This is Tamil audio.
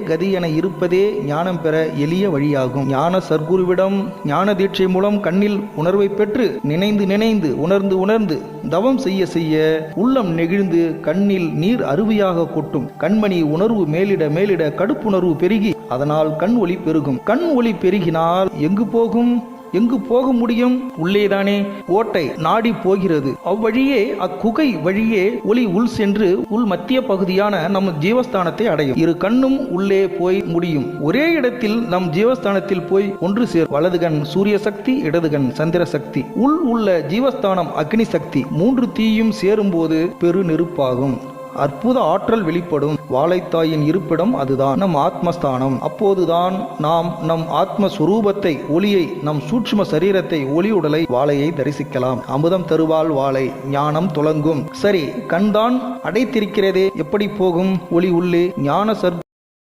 கதி என இருப்பதே ஞானம் பெற எளிய வழியாகும். ஞான சர்க்குருவிடம் ஞான தீட்சை மூலம் கண்ணில் உணர்வை பெற்று நினைந்து நினைந்து உணர்ந்து உணர்ந்து தவம் செய்ய செய்ய உள்ளம் நெகிழ்ந்து கண்ணில் நீர் அருவியாக கொட்டும். கண்மணி உணர்வு மேலிட மேலிட கடுப்புணர்வு பெருகி அதனால் கண் ஒளி பெருகும். கண் ஒளி பெருகினால் எங்கு போக முடியும்? உள்ளேதானே ஓட்டை நாடி போகிறது. அவ்வழியே அக்குகை வழியே ஒளி உள் சென்று உள் மத்திய பகுதியான நம் ஜீவஸ்தானத்தை அடையும். இரு கண்ணும் உள்ளே போய் முடியும். ஒரே இடத்தில் நம் ஜீவஸ்தானத்தில் போய் ஒன்று சேர். வலதுகண் சூரிய சக்தி, இடதுகண் சந்திர சக்தி, உள் உள்ள ஜீவஸ்தானம் அக்னி சக்தி. மூன்று தீயும் சேரும்போது பெரு நெருப்பாகும். அற்புத ஆற்றல் வெளிப்படும். வாழைத்தாயின் இருப்பிடம் அதுதான் நம் ஆத்மஸ்தானம். அப்போதுதான் நாம் நம் ஆத்மஸ்வரூபத்தை, ஒளியை, நம் சூட்சும சரீரத்தை, ஒளி உடலை, வாழையை தரிசிக்கலாம். அமுதம் தருவாள் வாழை, ஞானம் துலங்கும். சரி, கண்தான் அடைத்திருக்கிறதே, எப்படி போகும் ஒளி உள்ளே? ஞான